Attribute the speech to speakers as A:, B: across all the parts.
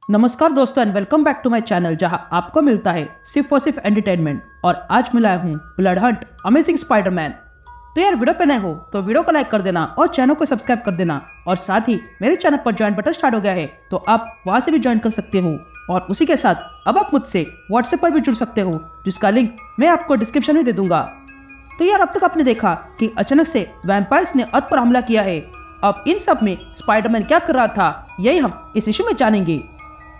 A: नमस्कार दोस्तों and welcome back to my channel जहां आपको मिलता है सिर्फ और सिर्फ एंटरटेनमेंट। और आज मैं लाया हूं ब्लड हंट अमेजिंग स्पाइडरमैन। तो यार वीडियो पे नए हो तो वीडियो को लाइक कर देना और चैनल को सब्सक्राइब कर देना। और साथ ही मेरे चैनल पर ज्वाइन बटन स्टार्ट हो गया है तो आप वहां से भी ज्वाइन कर सकते हो। और उसी के साथ अब आप मुझसे व्हाट्सएप पर भी जुड़ सकते हो जिसका लिंक मैं आपको डिस्क्रिप्शन में दे दूंगा। तो यार अब तक आपने देखा कि अचानक से वैम्पायर्स ने अर्थ पर हमला किया है। अब इन सब में स्पाइडरमैन क्या कर रहा था यही हम इस इशू में जानेंगे।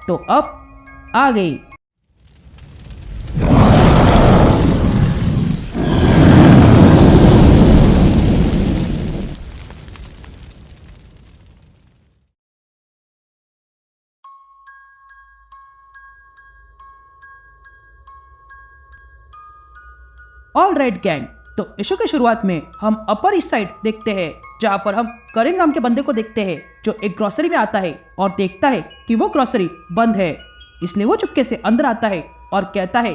A: तो अब आ गई ऑल राइट गैंग। तो इशू की शुरुआत में हम अपर ईस्ट साइड देखते हैं जहां पर हम करीम नाम के बंदे को देखते हैं जो एक ग्रोसरी में आता है और देखता है कि वो ग्रोसरी बंद है। इसलिए वो चुपके से अंदर आता है और कहता है,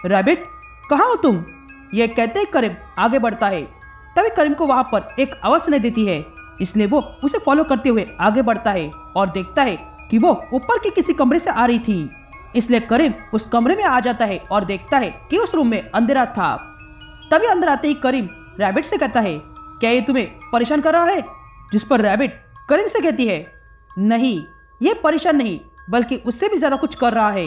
A: रैबिट कहाँ हो तुम? ये कहते ही करीम आगे बढ़ता है। तभी करीम को वहां पर एक आवाज सुनाई देती है, इसलिए वो उसे फॉलो करते हुए आगे बढ़ता है और देखता है कि वो ऊपर के किसी कमरे से आ रही थी। इसलिए करीम उस कमरे में आ जाता है और देखता है कि उस रूम में अंधेरा था। तभी अंदर आते ही करीम रैबिट से कहता है, क्या ये तुम्हें परेशान कर रहा है? जिस पर रैबिट करीम से कहती है, नहीं ये परेशान नहीं बल्कि उससे भी ज्यादा कुछ कर रहा है।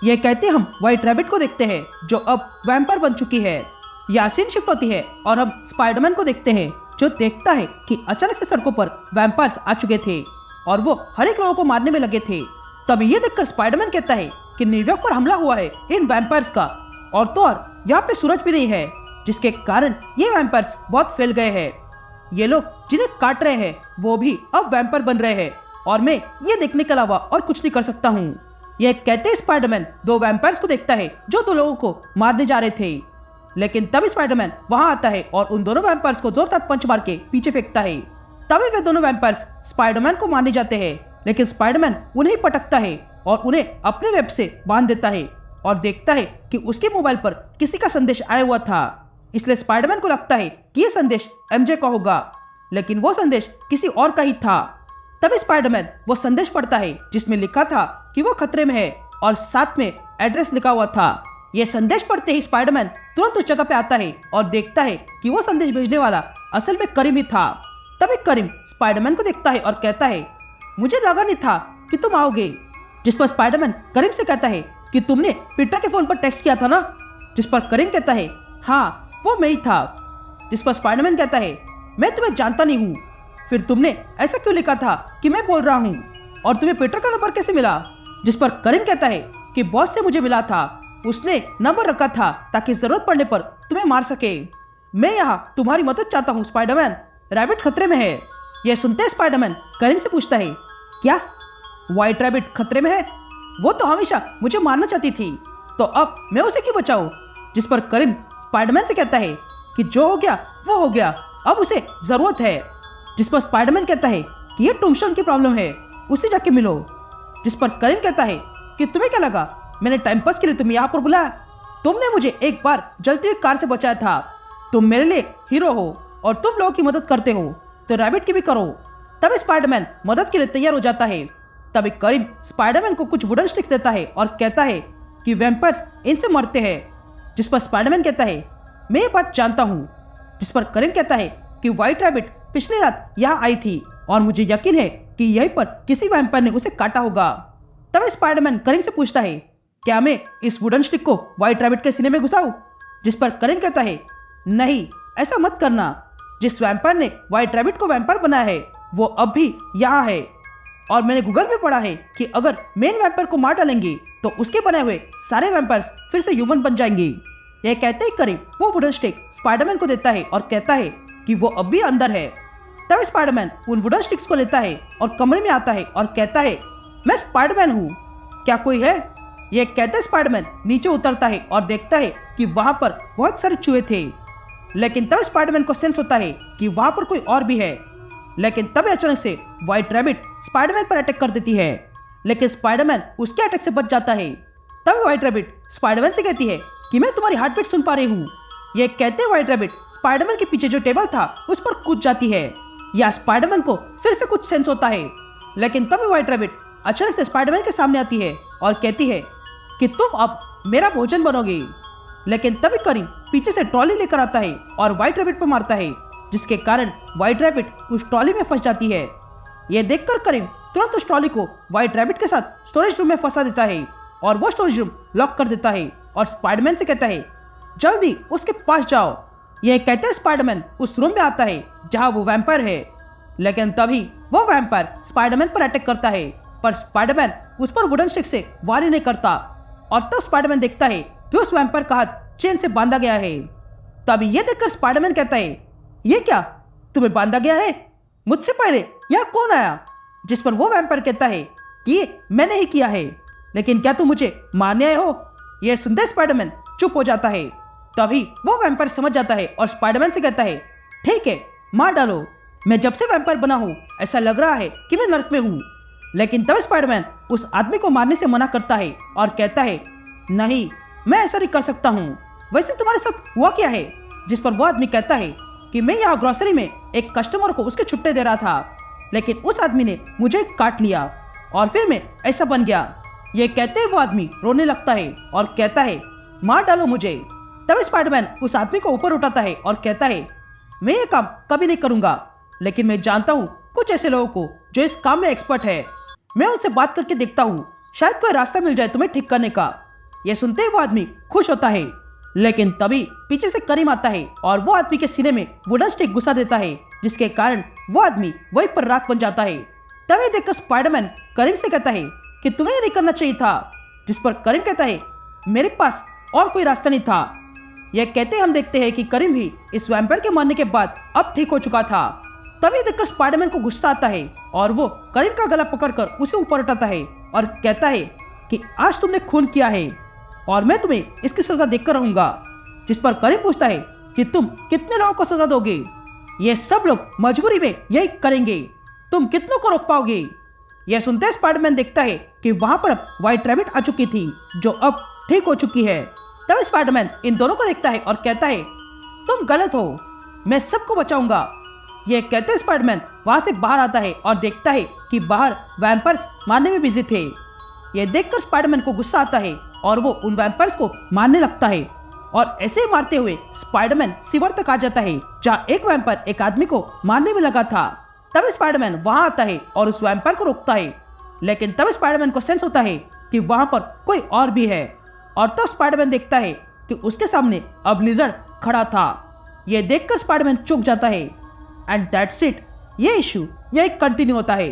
A: यह कहते हम व्हाइट रैबिट को देखते हैं जो अब वैम्पायर बन चुकी है। यासीन शिफ्ट होती है और हम स्पाइडरमैन को देखते हैं जो देखता है कि अचानक से सड़कों पर वैम्पायर्स आ चुके थे और वो हर एक लोगों को मारने में लगे थे। तभी ये देखकर स्पाइडरमैन कहता है कि न्यूयॉर्क पर हमला हुआ है इन वैम्पायर्स का, और तो और यहाँ पे सूरज भी नहीं है जिसके कारण ये वैम्पायर्स बहुत फैल गए हैं। ये लोग जिन्हें काट रहे हैं वो भी अब वैम्पायर बन रहे हैं और मैं ये देखने के अलावा और कुछ नहीं कर सकता हूँ। ये कहते स्पाइडरमैन दो वैम्पायर्स को देखता है जो दो लोगों को मारने जा रहे थे। लेकिन तभी स्पाइडरमैन वहां आता है और उन दोनों वैम्पायर्स को जोरदार पंच मार के पीछे फेंकता है। तभी वे दोनों वैम्पायर्स स्पाइडरमैन को मारने जाते हैं लेकिन स्पाइडरमैन उन्हें पटकता है और उन्हें अपने वेब से बांध देता है और देखता है कि उसके मोबाइल पर किसी का संदेश आया हुआ था। इसलिए स्पाइडरमैन को लगता है कि यह संदेश एमजे का होगा, लेकिन वो संदेश किसी और का ही था। तभी स्पाइडरमैन वो संदेश पढ़ता है जिसमें लिखा था कि वो खतरे में है और साथ में एड्रेस लिखा हुआ था। यह संदेश पढ़ते ही स्पाइडरमैन तुरंत उस जगह पे आता है और देखता है कि वो संदेश भेजने वाला असल में करीम ही था। तभी करीम स्पाइडरमैन को देखता है और कहता है, मुझे लगा नहीं था कि तुम आओगे। जिस पर स्पाइडरमैन करीम से कहता है कि तुमने पीटर के फोन पर टेक्स्ट किया था ना? जिस पर करीम कहता है, हाँ वो मैं ही था। जिस पर स्पाइडरमैन कहता है, मैं तुम्हें जानता नहीं हूँ, फिर तुमने ऐसा क्यों लिखा था कि मैं बोल रहा हूँ, और तुम्हें पीटर का नंबर कैसे मिला? जिस पर करीम कहता है कि बॉस से मुझे मिला था, उसने नंबर रखा था ताकि जरूरत पड़ने पर तुम्हें मार सके। मैं यहाँ तुम्हारी मदद चाहता हूँ स्पाइडरमैन, रैबिट खतरे में है। यह सुनते स्पाइडरमैन करीम से पूछता है, क्या व्हाइट रैबिट खतरे में है? वो तो हमेशा मुझे मारना चाहती थी, तो अब मैं उसे क्यों बचाऊं? जिस पर करीम स्पाइडरमैन से कहता है कि जो हो गया वो हो गया, अब उसे जरूरत है। जिस पर स्पाइडरमैन कहता है कि ये टुम्बस्टोन की प्रॉब्लम है, उससे जाके मिलो। जिस पर करीम कहता है कि तुम्हें क्या लगा मैंने टाइम पास के लिए तुम्हें यहाँ पर बुलाया? तुमने मुझे एक बार जलती हुई कार से बचाया था, तुम मेरे लिए हीरो हो और तुम लोगों की मदद करते हो तो रैबिट की भी करो। तभी स्पाइडरमैन मदद के लिए तैयार हो जाता है। तभी करीम स्पाइडरमैन को कुछ वुडन स्टिक्स देता है और कहता है कि वैम्पायर्स इनसे मरते हैं। जिस पर स्पाइडरमैन कहता है, मैं ये बात जानता हूँ। जिस पर करीम कहता है कि व्हाइट रैबिट पिछली रात यहाँ आई थी और मुझे यकीन है कि यहीं पर किसी वैम्पायर ने उसे काटा होगा। तभी स्पाइडरमैन करीम से पूछता है, क्या मैं इस वुडन स्टिक को व्हाइट रैबिट के सीने में घुसाऊं? जिस पर करीम कहता है, नहीं ऐसा मत करना। जिस वैम्पायर ने व्हाइट रैबिट को वैम्पायर बनाया है वो अब भी यहाँ है, और मैंने गूगल में पढ़ा है कि अगर मेन वैम्पायर को मार डालेंगे तो उसके बने हुए सारे वैम्पायर्स फिर से ह्यूमन बन जाएंगे। यह कहते ही करीम वो वुडन स्टिक स्पाइडरमैन को देता है और कहता है कि वो अब भी अंदर है। तब स्पाइडरमैन उन वुडन स्टिक्स को लेता है और कमरे में आता है और कहता है, मैं स्पाइडरमैन हूँ, क्या कोई है? यह कहते स्पाइडरमैन नीचे उतरता है और देखता है कि वहां पर बहुत सारे चूहे थे। लेकिन तब स्पाइडरमैन को सेंस होता है कि वहां पर कोई और भी है। लेकिन तभी अचानक से व्हाइट रैबिट स्पाइडरमैन पर अटैक कर देती है, लेकिन स्पाइडरमैन उसके अटैक से बच जाता है। तभी व्हाइट रैबिट स्पाइडरमैन से कहती है कि मैं तुम्हारी हार्ट बीट सुन पा रही हूँ। यह कहते व्हाइट रैबिट स्पाइडरमैन के पीछे जो टेबल था उस पर कूद जाती है। या स्पाइडरमैन को फिर से कुछ सेंस होता है, लेकिन तभी व्हाइट रैबिट अचानक से स्पाइडरमैन के सामने आती है और कहती है कि तुम अब मेरा भोजन बनोगे। लेकिन तभी करीम पीछे से ट्रॉली लेकर आता है और व्हाइट रैबिट पर मारता है, जिसके कारण व्हाइट रैबिट उस ट्रॉली में फंस जाती है। यह देखकर करीम तुरंत उस ट्रॉली को व्हाइट रैबिट के साथ स्टोरेज रूम में फंसा देता है और वो स्टोरेज रूम लॉक कर देता है और स्पाइडरमैन से कहता है जल्दी उसके पास जाओ। यह कहते स्पाइडरमैन उस रूम में आता है जहां वो वैम्पायर है। लेकिन तभी वो वैम्पायर स्पाइडरमैन पर अटैक करता है, पर स्पाइडरमैन उस पर वुडन स्टिक से वार ही नहीं करता और तब स्पाइडरमैन देखता है कि उस वैम्पायर का हाथ चेन से बांधा गया है। तभी यह देखकर स्पाइडरमैन कहता है ये क्या, तुम्हें बांधा गया है? मुझसे पहले यह कौन आया? जिस पर वो वैम्पायर कहता है कि ये मैंने ही किया है, लेकिन क्या तुम मुझे मारने आए हो? यह सुनते स्पाइडरमैन चुप हो जाता है। तभी वो वैम्पायर समझ जाता है और स्पाइडरमैन से कहता है ठीक है, मार डालो। मैं जब से वैम्पायर बना हूं ऐसा लग रहा है कि मैं नर्क में हूं। लेकिन तब स्पाइडरमैन उस आदमी को मारने से मना करता है और कहता है नहीं, मैं ऐसा नहीं कर सकता हूं। वैसे तुम्हारे साथ हुआ क्या है? जिस पर वो आदमी कहता है कि मैं यहाँ ग्रोसरी में एक कस्टमर को उसके छुट्टे दे रहा था, लेकिन उस आदमी ने मुझे काट लिया और फिर मैं ऐसा बन गया। ये कहते ही वो आदमी रोने लगता है और कहता है मार डालो मुझे। तब स्पाइडरमैन उस आदमी को ऊपर उठाता है और कहता है मैं ये काम कभी नहीं करूंगा, लेकिन मैं जानता हूँ कुछ ऐसे लोगों को जो इस काम में एक्सपर्ट है। मैं उनसे बात करके देखता हूँ, शायद कोई रास्ता मिल जाए तुम्हें ठीक करने का। यह सुनते ही वो आदमी खुश होता है। लेकिन तभी पीछे से करीम आता है और वो आदमी के सीने में वुडन स्टिक घुसा देता है, जिसके कारण वो आदमी वहीं पर राख बन जाता है। तभी देखकर स्पाइडरमैन करीम से कहता है कि तुम्हें ये नहीं करना चाहिए था। जिस पर करीम कहता है मेरे पास और कोई रास्ता नहीं था। यह कहते हम देखते हैं कि करीम भी इस वैम्पायर के मरने के बाद अब ठीक हो चुका था। तभी देखकर स्पाइडरमैन को गुस्सा आता है और वो करीम का गला पकड़कर उसे ऊपर उठाता है और कहता है कि आज तुमने खून किया है और मैं तुम्हें इसकी सजा देकर रहूंगा। जिस पर करीम पूछता है कि तुम कितने लोगों को सजा दोगे? ये सब लोग मजबूरी में यही करेंगे, तुम कितनों को रोक पाओगे? यह सुनते स्पाइडरमैन देखता है कि वहां पर अब व्हाइट रैबिट आ चुकी थी, जो अब ठीक हो चुकी है। तब स्पाइडरमैन इन दोनों को देखता है और कहता है तुम गलत हो, मैं सबको बचाऊंगा। यह कहते स्पाइडरमैन वहां से बाहर आता है और देखता है कि बाहर वैम्पायर्स मारने में बिजी थे। यह देखकर स्पाइडरमैन को गुस्सा आता है और वो उन वैम्पायर्स को मारने लगता है और ऐसे ही मारते हुए स्पाइडरमैन सिवर तक आ जाता है, जहाँ एक वैम्पायर एक आदमी को मारने में लगा था। तब स्पाइडरमैन वहां आता है और उस वैम्पायर को रोकता है, लेकिन तब स्पाइडरमैन को सेंस होता है कि वहां पर कोई और भी है और तब स्पाइडरमैन देखता है कि उसके सामने अब लिजर्ड खड़ा था। यह देखकर स्पाइडरमैन चौंक जाता है एंड दैट्स इट। ये इशू यही कंटिन्यू होता है।